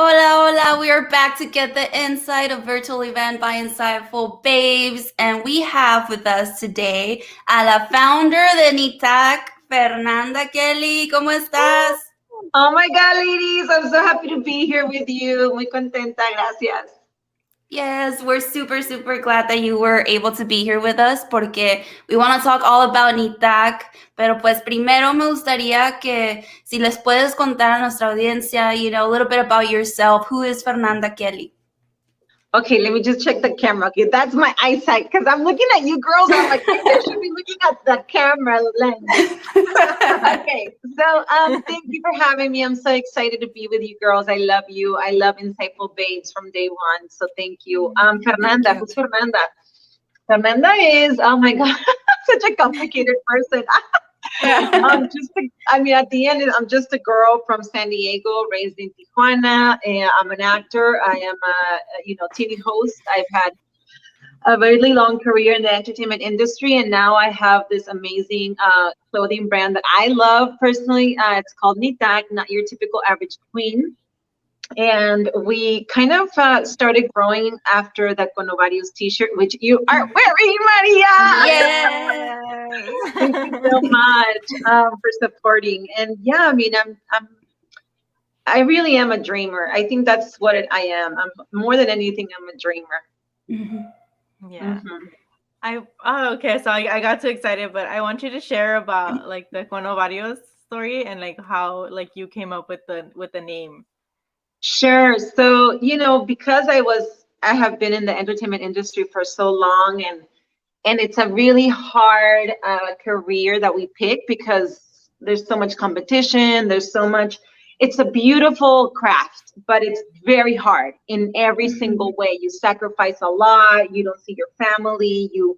Hola, hola. We are back to get the insight of virtual event by Insightful Babes. And we have with us today a la founder de NYTAQ, Fernanda Kelly. ¿Cómo estás? Oh my God, ladies. I'm so happy to be here with you. Muy contenta. Gracias. Yes, we're super, super glad that you were able to be here with us porque we want to talk all about NYTAQ, pero pues primero me gustaría que si les puedes contar a nuestra audiencia, a little bit about yourself. Who is Fernanda Kelly? Okay, let me just check the camera. Okay, that's my eyesight because I'm looking at you girls and I'm like, I should be looking at the camera lens. Okay, so thank you for having me. I'm so excited to be with you girls. I love you. I love Insightful Babes from day one. So thank you. Fernanda, who's Fernanda? Fernanda is, oh my God, such a complicated person. At the end, I'm just a girl from San Diego, raised in Tijuana. And I'm an actor. I am a TV host. I've had a very long career in the entertainment industry, and now I have this amazing clothing brand that I love personally. It's called NYTAQ, Not Your Typical Average Queen. And we kind of started growing after the Con Ovarios t-shirt, which you are wearing, Maria. Yes. Thank you so much for supporting. And yeah, I mean, I really am a dreamer. I think that's what I am. I'm more than anything, I'm a dreamer. Mm-hmm. Yeah. Mm-hmm. Okay. So I got too excited, but I want you to share about like the Con Ovarios story and like how like you came up with the name. Sure. So, because I have been in the entertainment industry for so long, and it's a really hard career that we pick because there's so much competition. It's a beautiful craft, but it's very hard in every single way. You sacrifice a lot. You don't see your family. You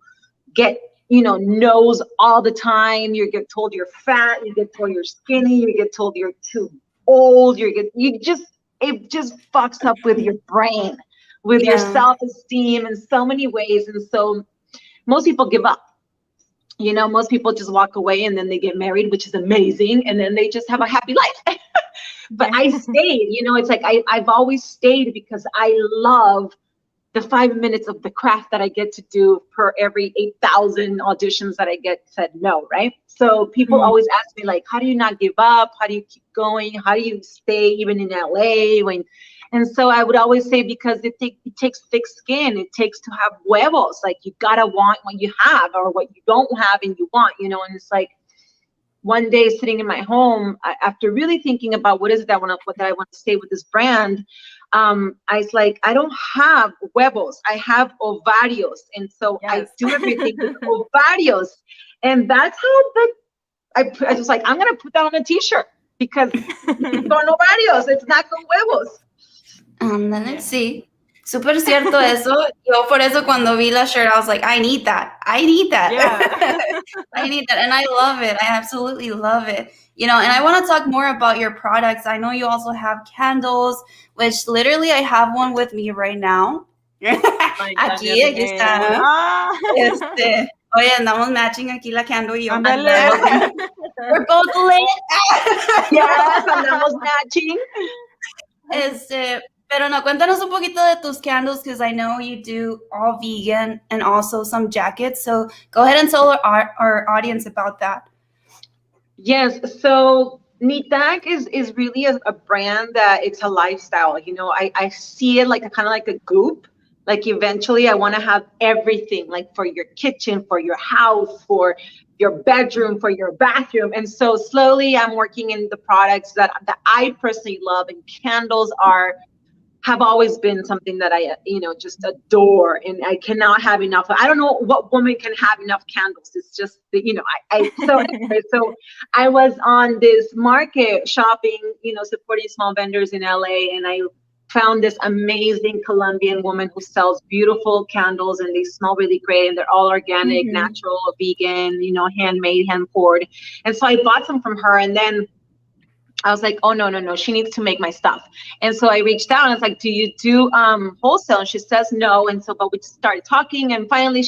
get, no's all the time. You get told you're fat. You get told you're skinny. You get told you're too old. It just fucks up with your brain, with your self-esteem in so many ways. And so most people give up. Most people just walk away and then they get married, which is amazing. And then they just have a happy life. But I stayed, it's like I've always stayed because I love the 5 minutes of the craft that I get to do per every 8,000 auditions that I get said no, right? So people always ask me, like, how do you not give up? How do you keep going? How do you stay even in LA? And so I would always say, because it takes thick skin. It takes to have huevos. Like, you gotta want what you have or what you don't have and you want, and it's like, one day sitting in my home, after really thinking about what is it that I want to say with this brand, I was like, I don't have huevos, I have ovarios. And so I do everything with ovarios. And that's how I was like, I'm going to put that on a t-shirt because it's con ovarios, it's not con huevos. Sí. Súper cierto eso. Yo por eso cuando vi la shirt, I was like, I need that. I need that. Yeah. I need that. And I love it. I absolutely love it. And I want to talk more about your products. I know you also have candles, which literally I have one with me right now. Aquí está. Oye, andamos matching aquí la candle y yo. We're both lit. Yes, andamos matching. Pero no, cuéntanos un poquito de tus candles, because I know you do all vegan and also some jackets. So go ahead and tell our audience about that. Yes. So NYTAQ is really a brand that it's a lifestyle. I see it like kind of like a goop. Like, eventually I want to have everything, like for your kitchen, for your house, for your bedroom, for your bathroom. And so slowly I'm working in the products that I personally love, and candles have always been something that I, just adore, and I cannot have enough. I don't know what woman can have enough candles. It's just, so I was on this market shopping, supporting small vendors in LA, and I found this amazing Colombian woman who sells beautiful candles, and they smell really great, and they're all organic, natural, vegan, handmade, hand poured. And so I bought some from her, and then I was like, oh, no, she needs to make my stuff. And so I reached out and I was like, do you do wholesale? And she says no. And so, but we started talking, and finally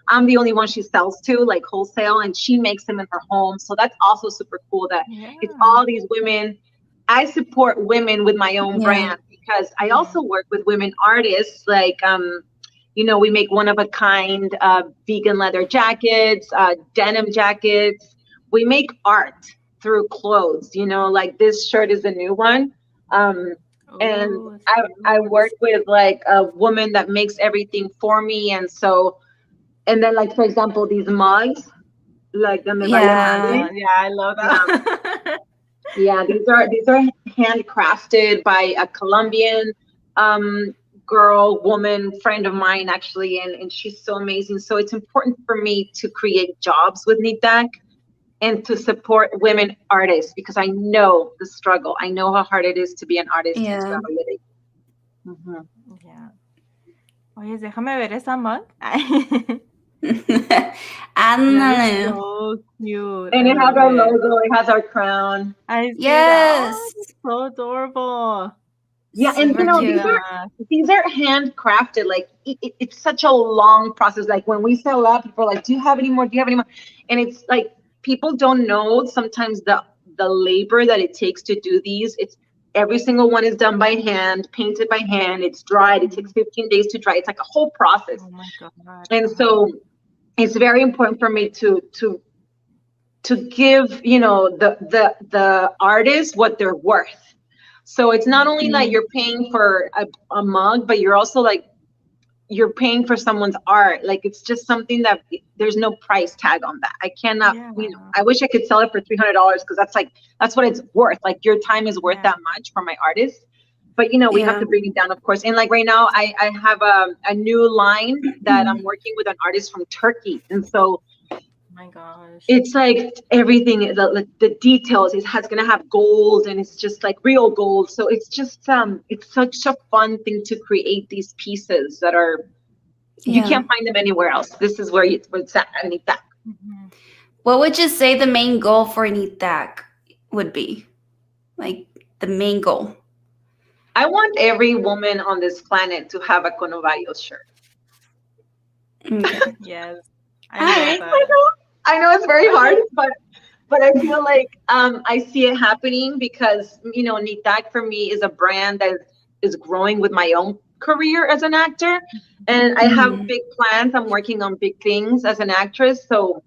I'm the only one she sells to, like wholesale, and she makes them in her home. So that's also super cool that it's all these women. I support women with my own brand, because I also work with women artists, like, we make one-of-a-kind vegan leather jackets, denim jackets. We make art through clothes, like this shirt is a new one. And I work with like a woman that makes everything for me. And then like, for example, these mugs, like the I love that. Yeah, these are handcrafted by a Colombian woman friend of mine, actually, and she's so amazing. So it's important for me to create jobs with NYTAQ and to support women artists, because I know the struggle. I know how hard it is to be an artist and to have a living. Mm-hmm. Yeah. Oye, déjame ver esa mug. So cute. And it has our logo. It has our crown. Yes. Oh, so adorable. Yeah, and these are handcrafted. Like it's such a long process. Like when we sell out, people are like, "Do you have any more? Do you have any more?" And it's like people don't know sometimes the labor that it takes to do these. It's every single one is done by hand, painted by hand. It's dried. It takes 15 days to dry. It's like a whole process. Oh my God. And so it's very important for me to give the artists what they're worth. So it's not only that you're paying for a mug, but you're also like you're paying for someone's art. Like it's just something that there's no price tag on that. I cannot, I wish I could sell it for $300 because that's what it's worth. Like your time is worth that much for my artists. But we have to bring it down, of course. And like right now, I have a new line that I'm working with an artist from Turkey, and so. My gosh, it's like everything, the details, it's gonna have gold, and it's just like real gold. So it's just it's such a fun thing to create these pieces that are you can't find them anywhere else. This is where it's at NYTAQ. What would you say the main goal for NYTAQ would be? Like the main goal? I want every woman on this planet to have a Conovarios shirt. Okay. Yes. I know it's very hard, but I feel like I see it happening because NYTAQ for me is a brand that is growing with my own career as an actor, and I have big plans. I'm working on big things as an actress, so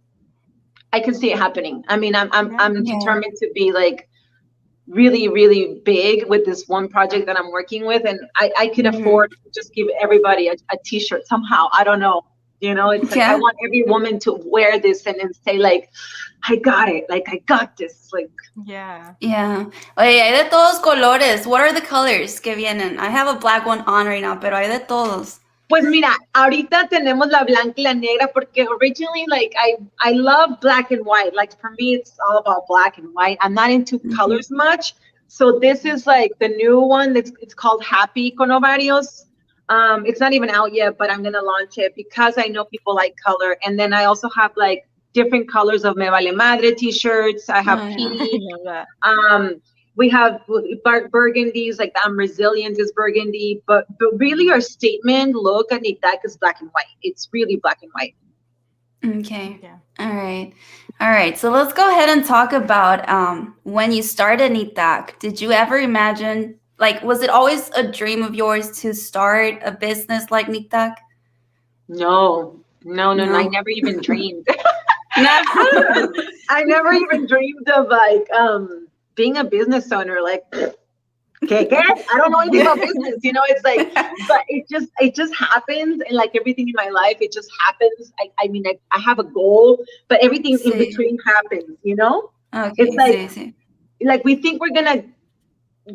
I can see it happening. I mean, I'm determined to be like really, really big with this one project that I'm working with, and I can afford to just give everybody a T-shirt somehow. I don't know. It's like I want every woman to wear this and then say like, I got it. Like I got this. Like yeah. Oye, hay de todos colores. What are the colors que vienen? I have a black one on right now, pero hay de todos. Pues mira, ahorita tenemos la blanca y la negra porque originally like I love black and white. Like for me, it's all about black and white. I'm not into colors much. So this is like the new one. It's called Happy Conovarios. It's not even out yet, but I'm gonna launch it because I know people like color. And then I also have like different colors of Me Vale Madre t-shirts. I have pink. We have burgundies, like the I'm Resilient is burgundy, but really our statement look at NYTAQ is black and white. It's really black and white. Okay. Yeah. All right. So let's go ahead and talk about when you started NYTAQ. Did you ever imagine? Like, was it always a dream of yours to start a business like NYTAQ? No. I never even dreamed. I never even dreamed of like being a business owner. Like, okay, I don't know anything about business. It's like, but it just happens, and like everything in my life, it just happens. I mean, I have a goal, but everything in between happens. Okay, it's like we think we're gonna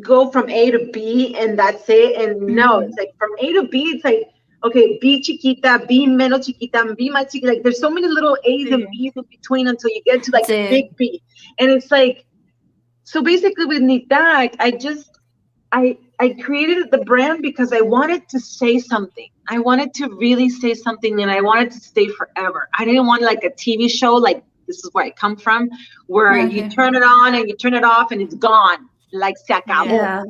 go from A to B and that's it, and no, it's like from A to B, it's like, okay, B chiquita, B menos chiquita, B más chiquita. Like there's so many little A's and B's in between until you get to like a big B. And it's like, so basically with NYTAQ, I created the brand because I wanted to say something. I wanted to really say something, and I wanted to stay forever. I didn't want like a TV show, like this is where I come from, where you turn it on and you turn it off and it's gone. Like se acabó. Yeah.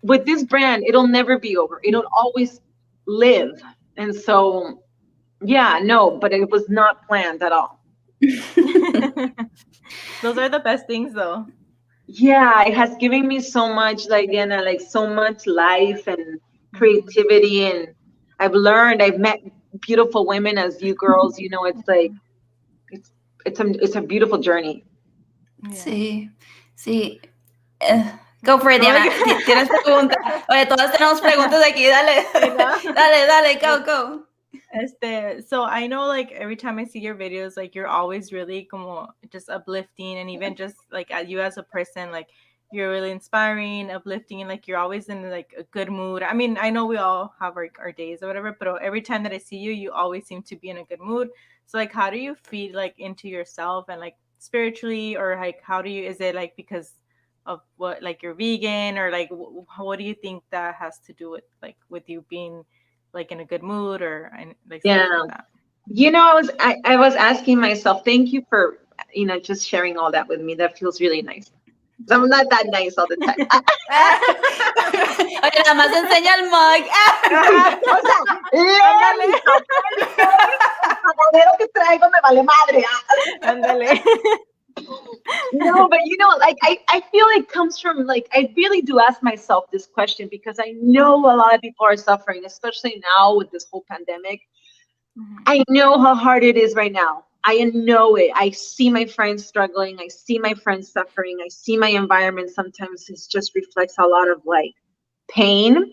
With this brand, it'll never be over. It'll always live. And so, but it was not planned at all. Those are the best things, though. yeah, it has given me so much, like, Diana, like so much life and creativity, and I've met beautiful women as you girls, you know, it's like, it's a beautiful journey. Sí, sí. Go for it, Diana. ¿Tienes preguntas? Oye, todas tenemos preguntas aquí. Dale, dale, go. So I know, like, every time I see your videos, like, you're always really como just uplifting, and even just like you as a person, like, you're really inspiring, uplifting, and like you're always in like a good mood. I mean, I know we all have our days or whatever, but every time that I see you, you always seem to be in a good mood. So like, how do you feed like into yourself and like spiritually, or like how do you, is it like because of what, like you're vegan, or like what do you think that has to do with like with you being like in a good mood, or like stuff like that? You know, I was asking myself, thank you for, you know, just sharing all that with me. That feels really nice. I'm not that nice all the time. Oye, nada más enseña el mug. O sea, que traigo me vale madre. Ándale. No, but you know, like I feel it comes from, like, I really do ask myself this question because I know a lot of people are suffering, especially now with this whole pandemic. I know how hard it is right now. I know it. I see my friends struggling. I see my friends suffering. I see my environment. Sometimes it just reflects a lot of like pain.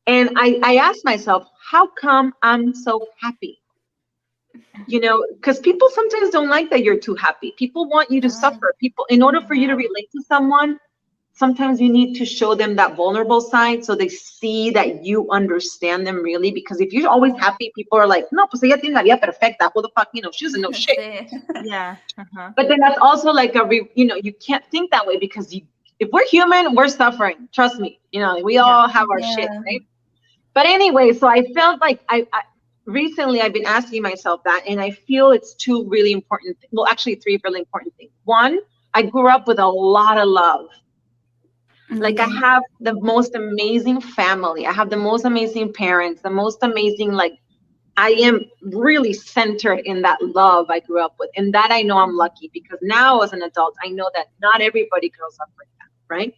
And I ask myself, how come I'm so happy? You know, because people sometimes don't like that you're too happy. People want you to suffer. People, in order for you to relate to someone, sometimes you need to show them that vulnerable side so they see that you understand them really. Because if you're always happy, people are like, no, pues ella tiene la vida perfecta. What the fuck, you know, she doesn't know shit. Yeah. But then that's also like you know, you can't think that way because if we're human, we're suffering. Trust me. You know, we all have our shit, right? But anyway, so I felt like recently I've been asking myself that, and I feel it's two really important, well, actually three really important things. One, I grew up with a lot of love. Like, I have the most amazing family. I have the most amazing parents, the most amazing, like, I am really centered in that love I grew up with. And that I know I'm lucky because now as an adult, I know that not everybody grows up like that, right?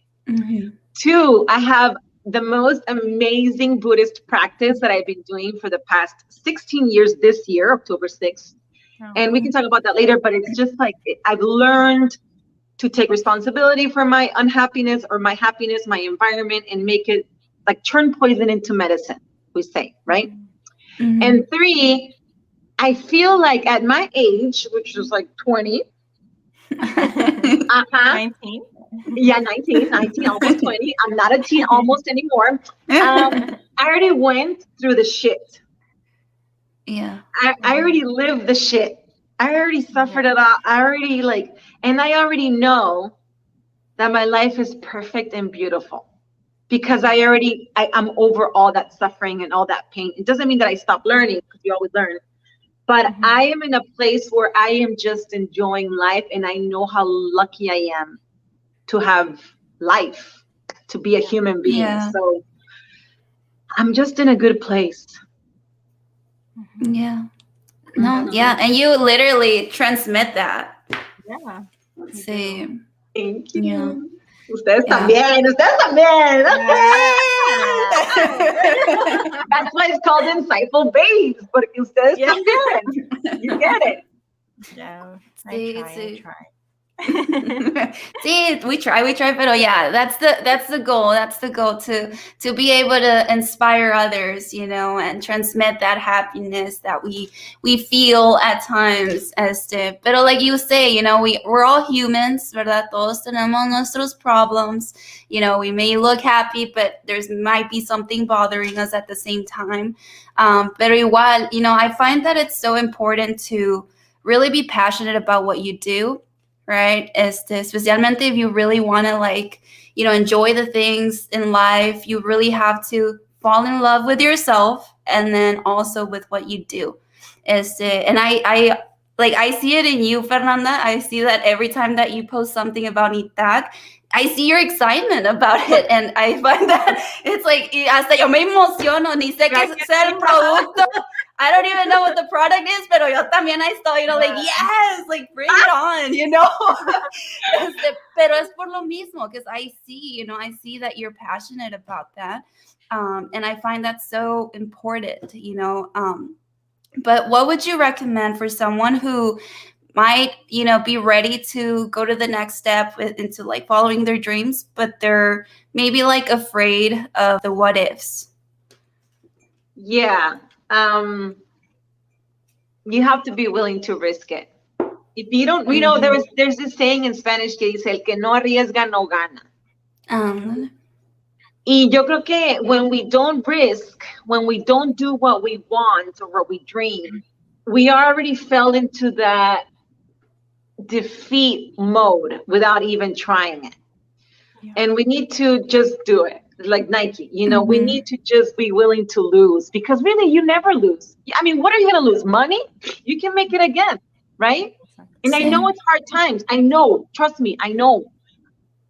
Two, I have the most amazing Buddhist practice that I've been doing for the past 16 years this year, October 6th. And we can talk about that later, but it's just like, I've learned to take responsibility for my unhappiness or my happiness, my environment, and make it like turn poison into medicine, we say, right? And three, I feel like at my age, which was like 20, 19. Yeah, 19, almost 20. I'm not a teen almost anymore. I already went through the shit. Yeah. I already lived the shit. I already suffered it all. And I already know that my life is perfect and beautiful because I'm over all that suffering and all that pain. It doesn't mean that I stop learning because you always learn. But I am in a place where I am just enjoying life, and I know how lucky I am to have life, to be a human being. Yeah. So I'm just in a good place. Yeah. No, yeah. And you literally transmit that. Yeah. Sí. Thank you. Yeah. Ustedes también. That's why it's called Insightfulbabes, porque ustedes también. You get it. Yeah. I try. See, we try, but yeah, that's the goal. That's the goal, to be able to inspire others, you know, and transmit that happiness that we feel at times. Pero like you say, you know, we're all humans, ¿verdad? Todos tenemos nuestros problems. You know, we may look happy, but there's might be something bothering us at the same time. Pero igual, you know, I find that it's so important to really be passionate about what you do. Right? Especialmente if you really want to, like, you know, enjoy the things in life, you really have to fall in love with yourself and then also with what you do. And I see it in you, Fernanda. I see that every time that you post something about NYTAQ, I see your excitement about it, and I find that it's like, hasta yo me emociono, ni sé qué es el producto. I don't even know what the product is, pero yo también I still, like, yes, like, bring it on, Pero es por lo mismo, because I see, I see that you're passionate about that. And I find that so important, But what would you recommend for someone who might, be ready to go to the next step into like following their dreams, but they're maybe like afraid of the what ifs? Yeah. You have to be willing to risk it. If you don't, there's this saying in Spanish que dice, el que no arriesga no gana. Y yo creo que when we don't risk, when we don't do what we want or what we dream, we already fell into that defeat mode without even trying it. Yeah. And we need to just do it. Like Nike, we need to just be willing to lose, because really you never lose. I mean, what are you going to lose? Money? You can make it again, right? And I know it's hard times. I know, trust me, I know.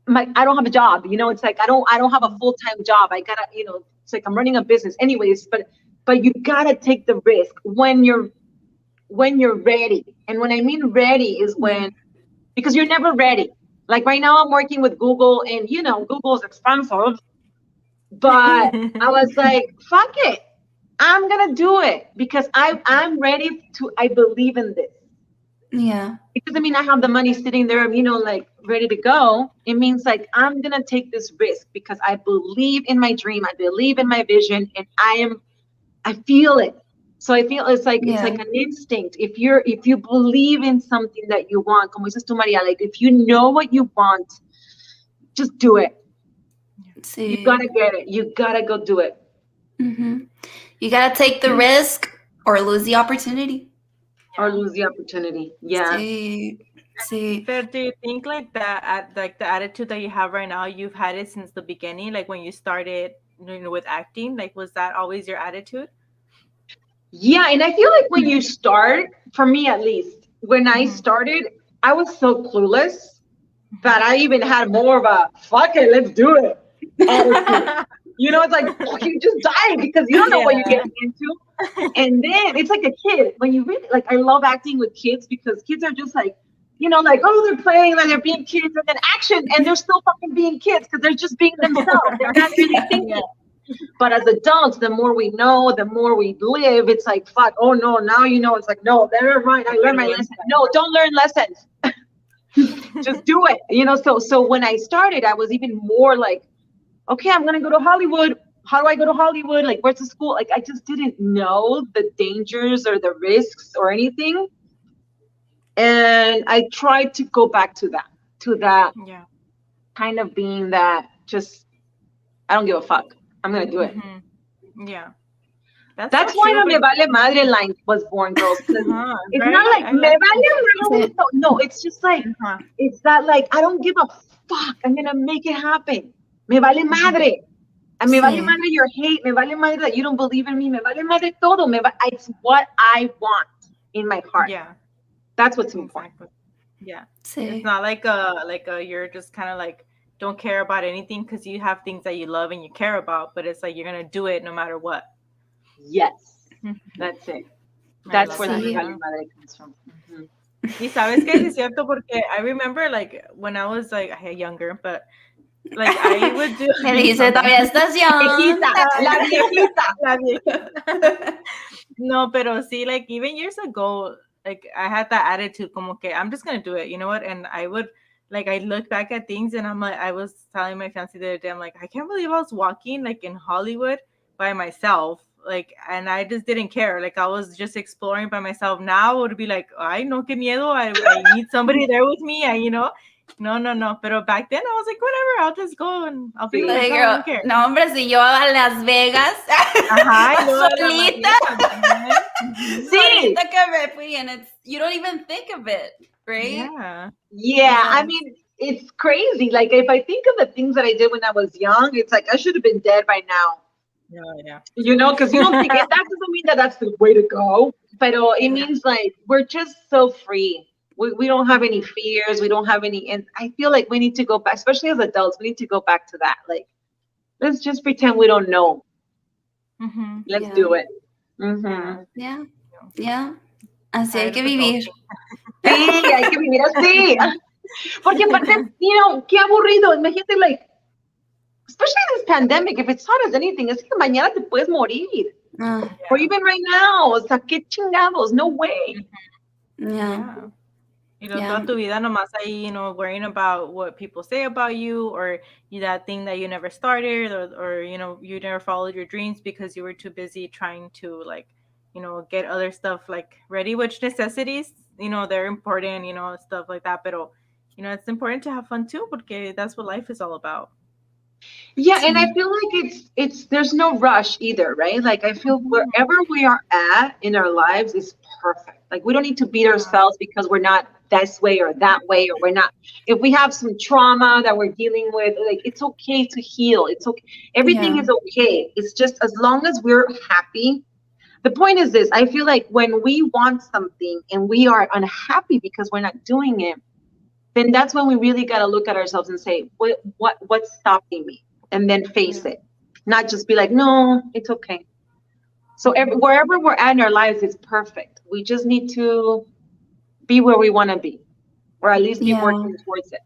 I don't have a job, it's like I don't have a full-time job. I gotta, it's like I'm running a business anyways, but you gotta take the risk when you're ready. And when I mean ready is because you're never ready. Like right now I'm working with Google, and Google's expensive. But I was like, fuck it. I'm going to do it because I'm ready to, I believe in this. Yeah. It doesn't mean I have the money sitting there, like ready to go. It means like, I'm going to take this risk because I believe in my dream. I believe in my vision, and I feel it. So I feel it's like an instinct. If you believe in something that you want, como dices tú, Maria, like if you know what you want, just do it. Sí. You gotta get it. You gotta go do it. Mm-hmm. You gotta take the risk or lose the opportunity. Or lose the opportunity. Yeah. Sí. But do you think like that, like the attitude that you have right now, you've had it since the beginning? Like when you started, with acting, like was that always your attitude? Yeah, and I feel like when you start, for me at least, when I started, I was so clueless that I even had more of a fuck it, let's do it. It's like you just die because you don't know what you're getting into. And then it's like a kid. When you really I love acting with kids because kids are just like, like, oh, they're playing, like they're being kids, and then action, and they're still fucking being kids because they're just being themselves. They're not really thinking. But as adults, the more we know, the more we live, it's like, fuck, oh no, now it's like, no, never mind, I learned my lesson. No, don't learn lessons. Just do it. So when I started, I was even more like, okay, I'm gonna go to Hollywood. How do I go to Hollywood? Like, where's the school? Like, I just didn't know the dangers or the risks or anything. And I tried to go back to that kind of being that just, I don't give a fuck. I'm gonna do it. Yeah. That's why the Me Vale Madre line was born, girls. It's not like Me Vale Madre. No, it's just like, it's that like, I don't give a fuck. I'm gonna make it happen. Me vale madre. And me vale madre your hate. Me vale madre that you don't believe in me. Me vale madre todo. It's what I want in my heart. Yeah. That's what's important. Yeah. It's not like you're just kind of like, don't care about anything because you have things that you love and you care about, but it's like you're gonna do it no matter what. Yes, that's it. That's where the Me Vale Madre comes from. Y sabes que es cierto porque I remember like when I was like younger, but like I would do. Me dice todavía estás young. La viejita. No, pero sí, like even years ago, like I had that attitude, como que I'm just gonna do it. You know what? And I would. Like I look back at things and I'm like, I was telling my fiance the other day, I'm like, I can't believe I was walking like in Hollywood by myself. Like, and I just didn't care. Like I was just exploring by myself. Now it would be like, ay, no, qué miedo. I need somebody there with me. No. But back then I was like, whatever, I'll just go and I'll be like, I don't care. No, hombre, si yo a Las Vegas solita. Sí. Solita que me fui, and you don't even think of it. Right? Yeah. I mean, it's crazy. Like if I think of the things that I did when I was young, it's like I should have been dead by now. Yeah. Because you don't think that doesn't mean that that's the way to go. But it means like we're just so free. We don't have any fears. We don't have any. And I feel like we need to go back, especially as adults. We need to go back to that. Like, let's just pretend we don't know. Let's do it. Mm-hmm. Yeah. Así hay que vivir. Sí, hay que vivir así. Porque aparte, qué aburrido. Imagínate, like, especially this pandemic, if it's taught us anything, es que mañana te puedes morir. Or even right now, o sea, qué chingados, no way. Yeah. Toda tu vida nomás ahí, worrying about what people say about you, or that thing that you never started, or you never followed your dreams because you were too busy trying to, like, get other stuff, like, ready, which necessities, they're important, stuff like that. Pero, it's important to have fun too, porque that's what life is all about. Yeah, and I feel like it's there's no rush either, right? Like, I feel wherever we are at in our lives is perfect. Like, we don't need to beat ourselves because we're not this way or that way, or we're not. If we have some trauma that we're dealing with, like, it's okay to heal. It's okay. Everything is okay. It's just as long as we're happy. The point is this: I feel like when we want something and we are unhappy because we're not doing it, then that's when we really got to look at ourselves and say, what's stopping me? And then face it, not just be like, no, it's okay. So wherever we're at in our lives is perfect. We just need to be where we want to be, or at least be working towards it.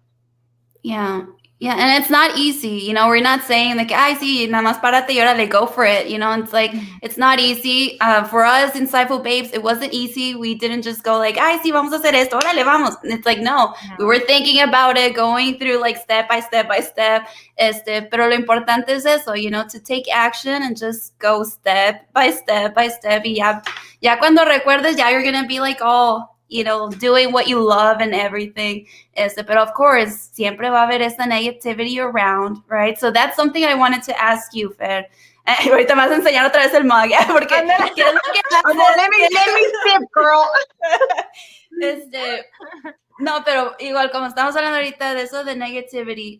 Yeah. And it's not easy, we're not saying like, ay, sí, nada más párate y órale, go for it. It's like, it's not easy. For us, Insightful Babes, it wasn't easy. We didn't just go like, ay, sí, vamos a hacer esto, órale, vamos. It's like, no, we were thinking about it, going through like step by step by step. Pero lo importante es eso, to take action and just go step by step by step. Y ya cuando recuerdes, ya you're going to be like, oh, doing what you love and everything. But of course, siempre va a haber esa negativity around, right? So that's something I wanted to ask you, Fer. Ahorita me vas a enseñar otra vez el mug, porque ¿qué es lo que haces? Let me sip, girl. No, pero igual, como estamos hablando ahorita de eso de negativity,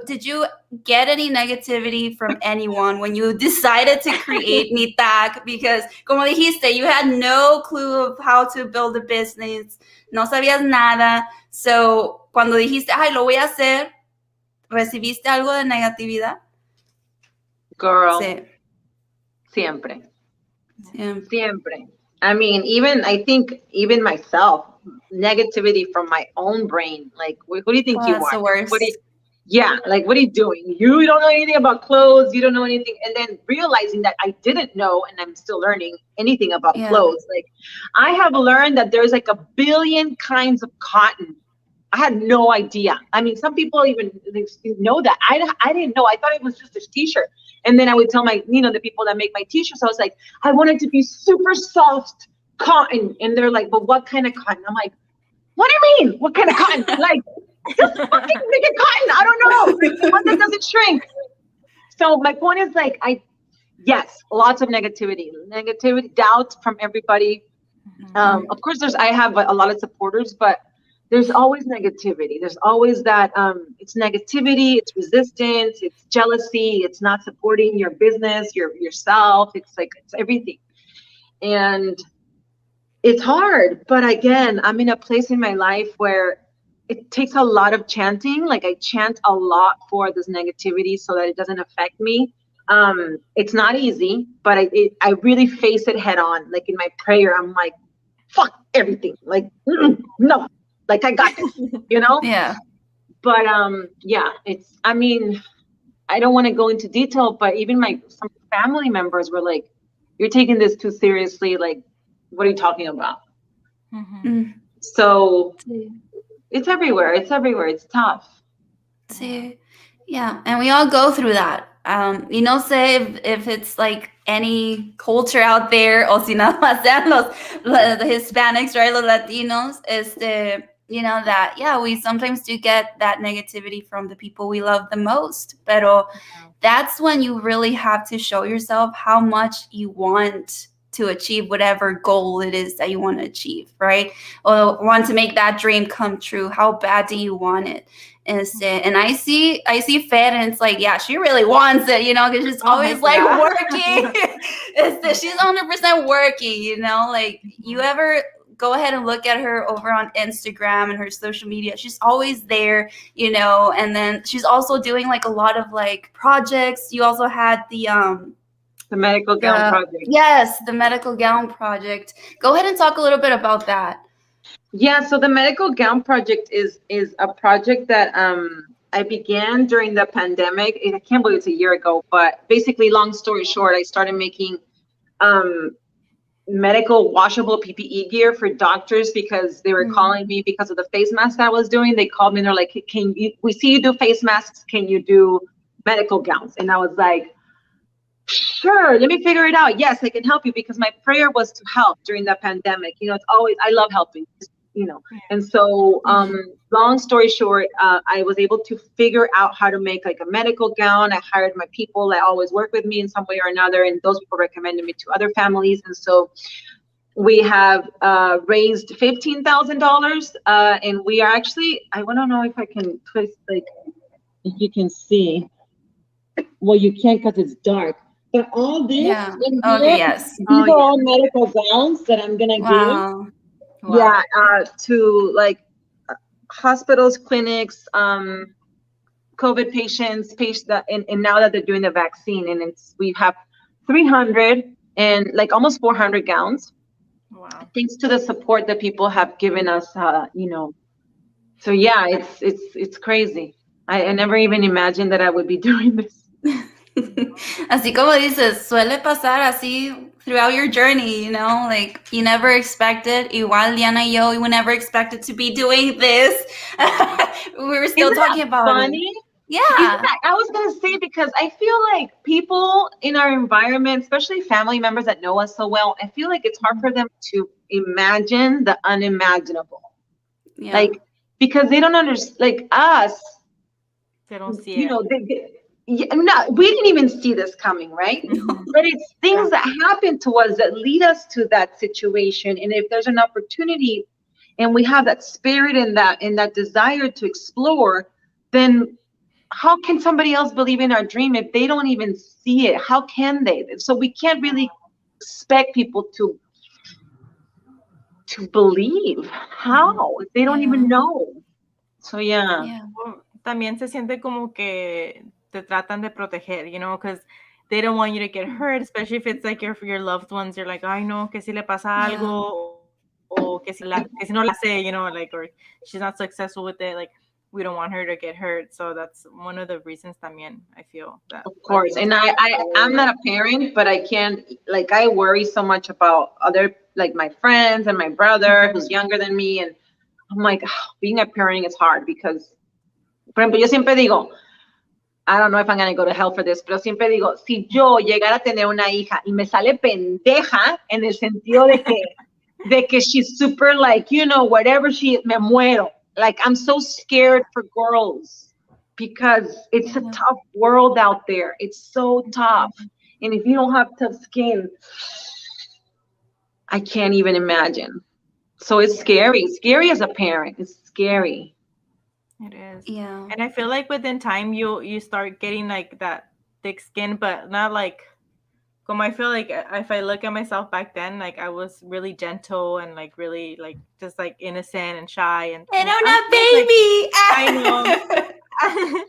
did you get any negativity from anyone when you decided to create NYTAQ? Because, como dijiste, you had no clue of how to build a business, no sabías nada. So, cuando dijiste, ay, lo voy a hacer, ¿recibiste algo de negatividad? Girl, Sí. Siempre. I mean, I think even myself, negativity from my own brain. Like, who do you think you That's are? the worst. What are you doing? You don't know anything about clothes. You don't know anything. And then realizing that I didn't know, and I'm still learning anything about clothes. Like, I have learned that there's like 1 billion kinds of cotton. I had no idea. I mean, some people even know that. I didn't know. I thought it was just a t-shirt. And then I would tell the people that make my t-shirts, I was like, I want it to be super soft cotton. And they're like, but what kind of cotton? I'm like, what do you mean? What kind of cotton? Like, just fucking make it cotton. I don't know. Like, the one that doesn't shrink. So my point is, like, yes, lots of negativity, doubt from everybody. Of course, I have a lot of supporters, but there's always negativity. There's always that, it's negativity, it's resistance, it's jealousy, it's not supporting your business, yourself. It's like, it's everything. And it's hard, but again, I'm in a place in my life where it takes a lot of chanting. Like, I chant a lot for this negativity so that it doesn't affect me. It's not easy, but I really face it head on. Like, in my prayer, I'm like, fuck everything. Like, no, like, I got this, Yeah. But I mean, I don't want to go into detail, but even some family members were like, you're taking this too seriously. Like, what are you talking about? So it's everywhere. It's tough. Sí. Yeah, and we all go through that. Say if it's like any culture out there, o si nada más sean the Hispanics, right, los Latinos, that, we sometimes do get that negativity from the people we love the most. Pero that's when you really have to show yourself how much you want to achieve whatever goal it is that you want to achieve, right? Or want to make that dream come true. How bad do you want it? And I see Fer, and it's like, yeah, she really wants it, because she's always like working. She's 100% working, like, you ever go ahead and look at her over on Instagram and her social media, she's always there, and then she's also doing like a lot of like projects. You also had the The medical gown project. Yes, the medical gown project. Go ahead and talk a little bit about that. Yeah, so the medical gown project is a project that I began during the pandemic. I can't believe it's a year ago, but basically, long story short, I started making medical washable PPE gear for doctors because they were calling me because of the face masks I was doing. They called me and they're like, we see you do face masks, can you do medical gowns? And I was like, sure, let me figure it out. Yes, I can help you, because my prayer was to help during the pandemic. You know, it's always, I love helping, you know. And so long story short, I was able to figure out how to make like a medical gown. I hired my people that always work with me in some way or another, and those people recommended me to other families. And so we have raised $15,000, and we are actually, I want to know if I can twist, like, if you can see. Well, you can't because it's dark. But all this, these are all medical gowns that I'm gonna give. Yeah, to like hospitals, clinics, COVID patients, and now that they're doing the vaccine, and we have 300 and like almost 400 gowns. Wow! Thanks to the support that people have given us, you know. So yeah, it's crazy. I never even imagined that I would be doing this. Así como dices, suele pasar así throughout your journey, you know, like you never expected. Igual Diana y yo, we never expected to be doing this. We were still talking about funny? it. Yeah. I was going to say, because I feel like people in our environment, especially family members that know us so well, I feel like it's hard for them to imagine the unimaginable. Yeah. Like, because they don't understand, like us. They don't see it. You know, we didn't even see this coming, right? But it's things that happen to us that lead us to that situation. And if there's an opportunity and we have that spirit and that desire to explore, then how can somebody else believe in our dream if they don't even see it? How can they? So we can't really expect people to believe. How? If they don't even know. So yeah. Well, también se siente como que te tratan de proteger, you know, because they don't want you to get hurt, especially if it's like your loved ones. You're like, ay no, que si le pasa algo, o que si no la hace, you know, like, or she's not successful with it, like, we don't want her to get hurt. So that's one of the reasons también, I feel that. Of course. And I'm not a parent, but I can't, like, I worry so much about other, like my friends and my brother who's younger than me. And I'm like, being a parent is hard because, por ejemplo, yo siempre digo, I don't know if I'm going to go to hell for this, pero siempre digo, si yo llegara a tener una hija y me sale pendeja en el sentido de que she's super, like, you know, whatever she is, me muero. Like, I'm so scared for girls because it's a tough world out there. It's so tough. And if you don't have tough skin, I can't even imagine. So it's scary. It's scary as a parent. It's scary. It is. Yeah. And I feel like within time you start getting like that thick skin, but not like, como I feel like if I look at myself back then, like I was really gentle and like really like just like innocent and shy and a baby. Like, I know.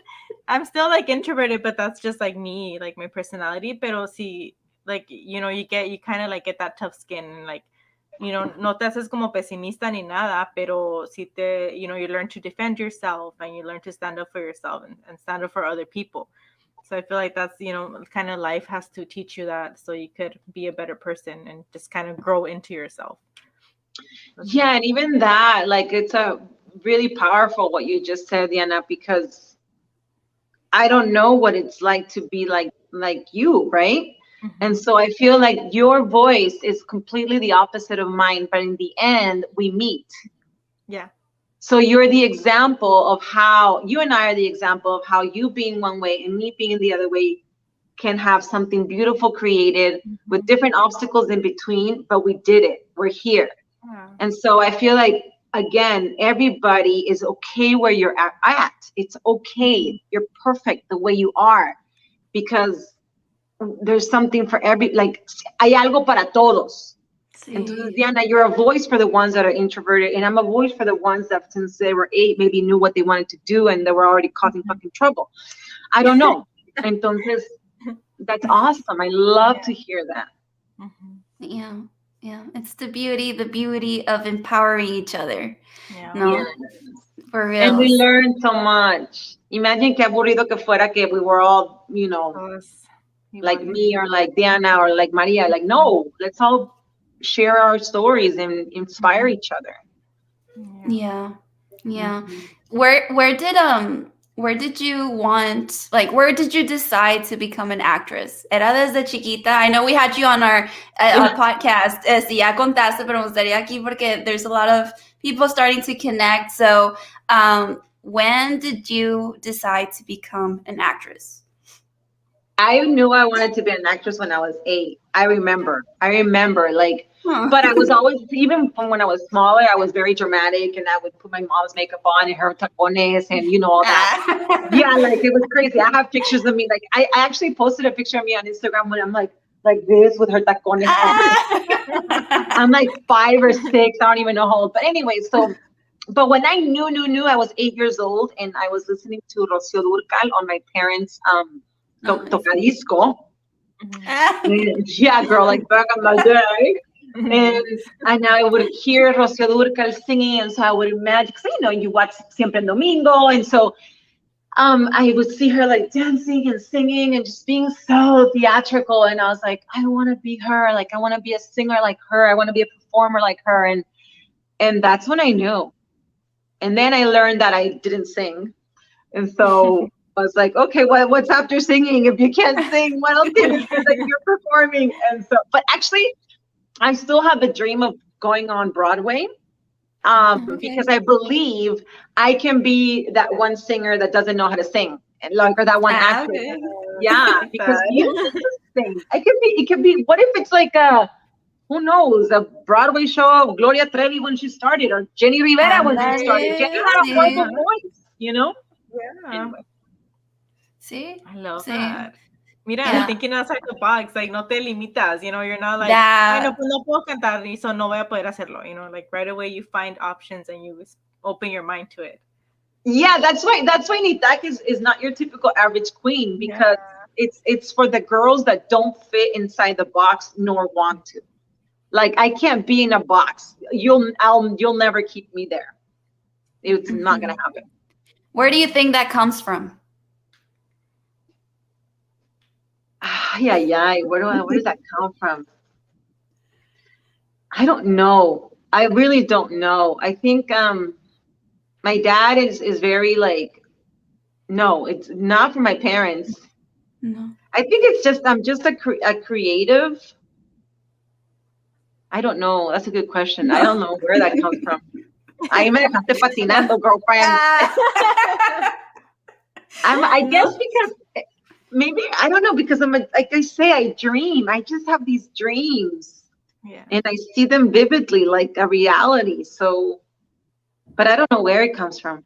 I'm still like introverted, but that's just like me, like my personality. Pero si like, you know, you kind of like get that tough skin and like, you know, no te haces como pesimista ni nada, pero si you know, you learn to defend yourself and you learn to stand up for yourself and stand up for other people. So I feel like that's, you know, kind of life has to teach you that so you could be a better person and just kind of grow into yourself. Yeah, and even that, like, it's a really powerful what you just said, Diana, because I don't know what it's like to be like you, right? Mm-hmm. And so I feel like your voice is completely the opposite of mine, but in the end, we meet. Yeah. So you're the example of how, you and I are the example of how you being one way and me being the other way can have something beautiful created with different obstacles in between, but we did it. We're here. Yeah. And so I feel like, again, everybody is okay where you're at. It's okay. You're perfect the way you are, because there's something for like, hay algo para todos. Sí. Entonces, Diana, you're a voice for the ones that are introverted, and I'm a voice for the ones that since they were 8 maybe knew what they wanted to do and they were already causing fucking trouble. I don't know. Entonces, That's awesome. I love to hear that. Yeah. Yeah. It's the beauty of empowering each other. Yeah. No, Yes. for real. And we learned so much. Imagine qué aburrido que fuera que we were all, like me or like Diana or like Maria. Like, no, let's all share our stories and inspire each other. Yeah. Where did you want, like, where did you decide to become an actress? Era desde chiquita. I know we had you on our podcast. Ya contaste, pero me gustaría aquí porque there's a lot of people starting to connect. So, when did you decide to become an actress? I knew I wanted to be an actress when I was 8. I remember like, but I was always, even from when I was smaller, I was very dramatic and I would put my mom's makeup on and her tacones and all that. Yeah, like it was crazy. I have pictures of me. Like I actually posted a picture of me on Instagram when I'm like this with her tacones on. I'm like 5 or 6. I don't even know how old. But anyway, but when I knew, I was 8 years old and I was listening to Rocío Dúrcal on my parents' tocadisco. Yeah, girl, like back in my day. And I would hear Rocío Dúrcal singing, and so I would imagine, because you watch Siempre en Domingo, and so I would see her like dancing and singing and just being so theatrical, and I was like, I want to be her. Like, I want to be a singer like her. I want to be a performer like her, and that's when I knew. And then I learned that I didn't sing, and so I was like, okay, what's after singing? If you can't sing, what else can you do that you're performing? And so, but actually, I still have the dream of going on Broadway, because I believe I can be that one singer that doesn't know how to sing, and or that one actress. Okay. Yeah, because you can sing. It can be. What if it's like who knows, a Broadway show of Gloria Trevi when she started, or Jenny Rivera when she started. Jenny had a horrible voice, Yeah. Anyway. See? I love See? that. Mira, thinking outside the box, like, no te limitas, you're not like, That- ay, no, pues no puedo cantar, y so no voy a poder hacerlo, like right away you find options and you open your mind to it. Yeah, that's why NYTAQ is not your typical average queen, because it's for the girls that don't fit inside the box nor want to. Like, I can't be in a box. You'll never keep me there. It's not gonna happen. Where do you think that comes from? Where does that come from? I don't know. I really don't know. I think my dad is very like, no, it's not from my parents. No. I think it's just I'm just a creative. I don't know. That's a good question. I don't know where that comes from. Ahí me dejaste patinando, girlfriend. I guess because maybe, I don't know, because I'm like I say, I dream. I just have these dreams. Yeah. And I see them vividly, like a reality. So, but I don't know where it comes from.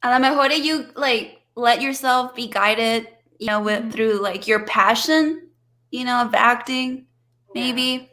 A lo mejor you like let yourself be guided, through like your passion, of acting, maybe.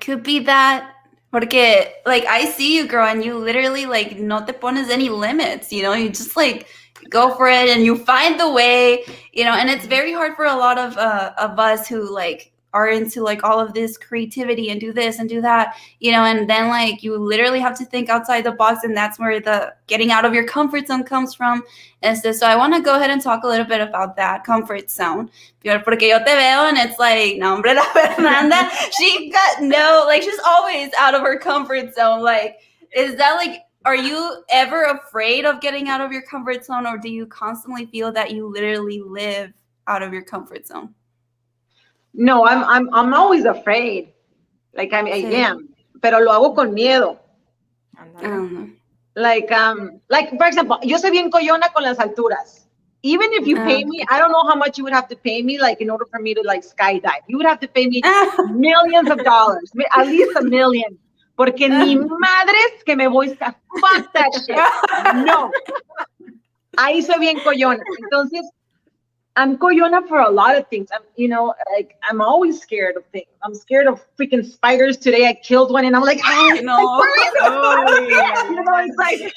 Could be that. Porque, like, I see you, girl, and you literally, like, no te pones any limits, you just, like, go for it, and you find the way, and it's very hard for a lot of us who, like, are into, like, all of this creativity and do this and do that, and then, like, you literally have to think outside the box, and that's where the getting out of your comfort zone comes from. And so I want to go ahead and talk a little bit about that comfort zone. Porque yo te veo, and it's like, no, hombre, la Fernanda, she's always out of her comfort zone. Like, is that, like, are you ever afraid of getting out of your comfort zone, or do you constantly feel that you literally live out of your comfort zone? No, I'm always afraid. Like I am, pero lo hago con miedo. Like for example, yo soy bien coyona con las alturas. Even if you pay me, I don't know how much you would have to pay me, like in order for me to like skydive. You would have to pay me millions of dollars, at least $1 million. Porque ni madres que me voy a fuck that shit. No. Ahí soy bien coyona. Entonces, I'm coyona for a lot of things. I'm always scared of things. I'm scared of freaking spiders. Today I killed one and I'm like, I know. It's like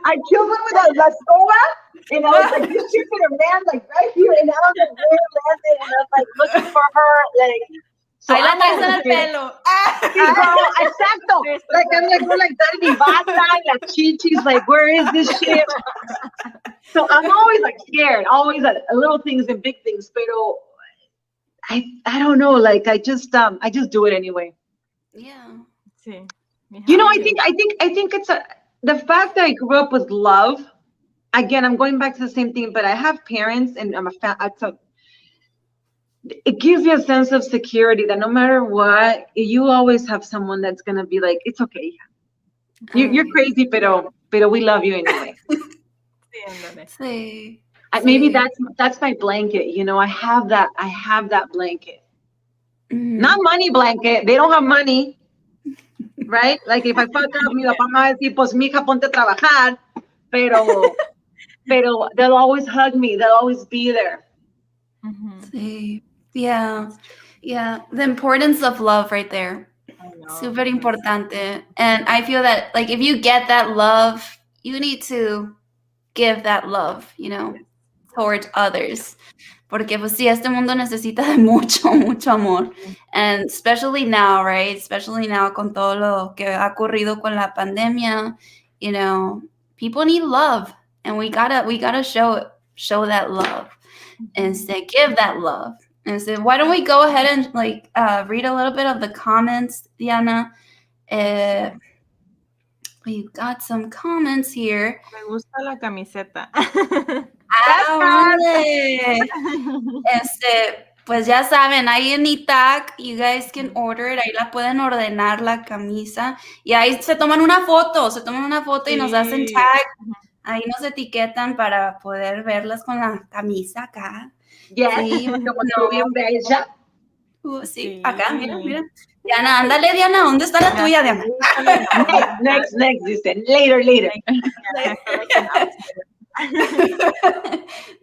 I killed one with a la escoba and I was like, this shit could have land like right here and I don't know where it landed and I was like looking for her like. So Ahí la I'm traes en always el scared. pelo. Exacto. Like I'm like, we're like that mi bata, la chichis, like where is this shit? So I'm always like scared, always at little things and big things. Pero I don't know, like I just do it anyway. Yeah. Sí. I think it's the fact that I grew up with love. Again, I'm going back to the same thing, but I have parents and I'm it gives you a sense of security that no matter what, you always have someone that's gonna be like, it's okay. You're crazy, pero we love you anyway. Sí. Maybe that's my blanket. I have that blanket. Mm-hmm. Not money blanket. They don't have money, right? Like if I fuck up, mi papá me va a decir, pues mija, ponte a trabajar. Pero they'll always hug me. They'll always be there. Mm-hmm. Sí. Yeah. The importance of love right there. Super importante. And I feel that like if you get that love, you need to give that love, towards others. Porque pues sí, este mundo necesita de mucho amor. And especially now, right? Especially now con todo lo que ha ocurrido con la pandemia, people need love. And we gotta show that love. And give that love. And so why don't we go ahead and read a little bit of the comments, Diana? We've got some comments here. Me gusta la camiseta. Pues ya saben, ahí en NYTAQ, you guys can order it, ahí la pueden ordenar la camisa y ahí se toman una foto y nos hacen tag, ahí nos etiquetan para poder verlas con la camisa acá. Yes. Sí, bien bella. Sí, acá, mira. Diana, ándale, Diana, ¿dónde está la tuya, Diana? Next, dice, later.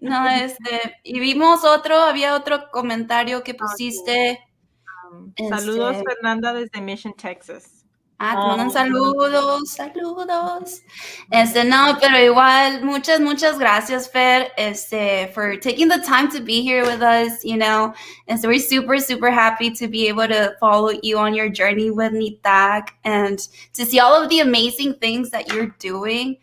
No, y vimos había otro comentario que pusiste. Saludos, Fernanda, desde Mission, Texas. Te mandan saludos. No, pero igual, muchas gracias, Fer, for taking the time to be here with us, and so we're super, super happy to be able to follow you on your journey with NYTAQ and to see all of the amazing things that you're doing.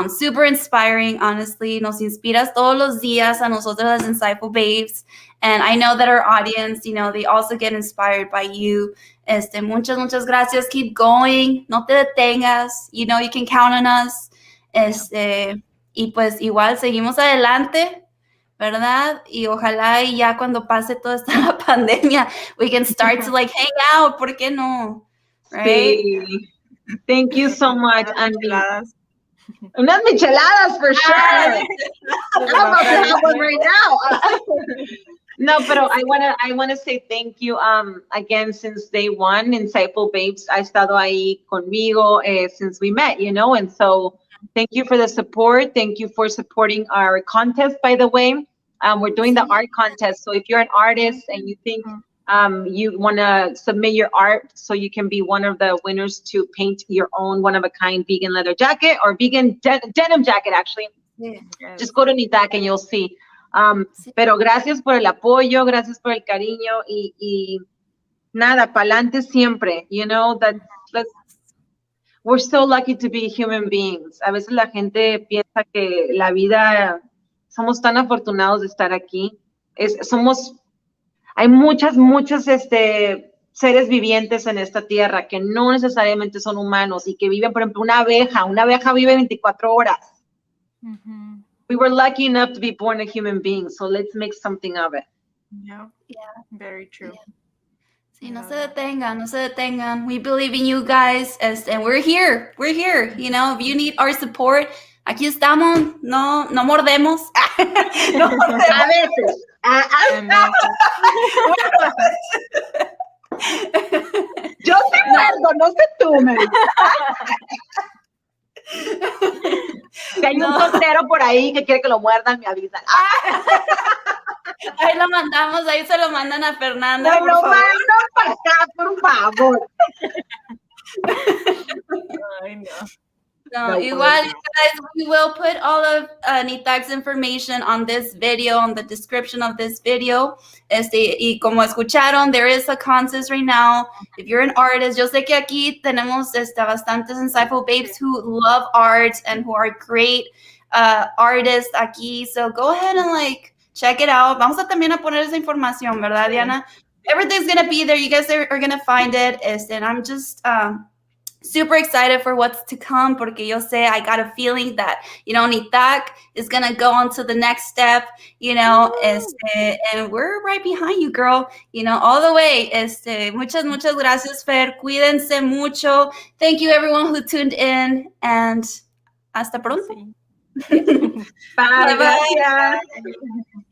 Super inspiring, honestly. Nos inspiras todos los días a nosotros as Insightfulbabes. And I know that our audience, they also get inspired by you. Muchas gracias. Keep going. No te detengas. You can count on us. Y pues igual seguimos adelante, ¿verdad? Y ojalá y ya cuando pase toda esta pandemia, we can start to hang out. ¿Por qué no? Right? Sí. Thank you so much, Andy. Unas micheladas for sure. I'm about to have one right now. No, but I wanna say thank you. Again, since day one, Insightfulbabes ha estado ahí conmigo since we met, and so thank you for the support. Thank you for supporting our contest, by the way. We're doing the art contest, so if you're an artist and you think you want to submit your art so you can be one of the winners to paint your own one-of-a-kind vegan leather jacket or vegan denim jacket, actually. Yeah. Just go to NYTAQ and you'll see. Pero gracias por el apoyo, gracias por el cariño y nada, pa'lante siempre. We're so lucky to be human beings. A veces la gente piensa que la vida, somos tan afortunados de estar aquí. Hay muchos seres vivientes en esta tierra que no necesariamente son humanos y que viven, por ejemplo, una abeja vive 24 horas. Mm-hmm. We were lucky enough to be born a human being, so let's make something of it. Yeah, very true. Yeah. Sí, no se detengan. We believe in you guys, and we're here. If you need our support, aquí estamos, no mordemos. No mordemos. A veces. Yo te muerdo, no se tumen. Te hay un tortero por ahí que quiere que lo muerdan, me avisan. Ahí lo mandamos, ahí se lo mandan a Fernanda, Me por lo favor. mandan para acá, por favor. Ay, no. No, No, igual, pues, you guys, we will put all of NYTAQ's information on this video, on the description of this video. Y como escucharon, there is a contest right now. If you're an artist, yo sé que aquí tenemos bastantes Insightful Babes who love art and who are great artists aquí. So go ahead and like check it out. Vamos a también a poner esa información, ¿verdad, Diana? Everything's going to be there. You guys are going to find it. And I'm just... super excited for what's to come, porque yo sé, I got a feeling that, you know, NYTAQ is going to go on to the next step, you know, and we're right behind you, girl, you know, all the way. Muchas gracias, Fer. Cuídense mucho. Thank you, everyone who tuned in, and hasta pronto. Sí. bye, Bye-bye. gracias.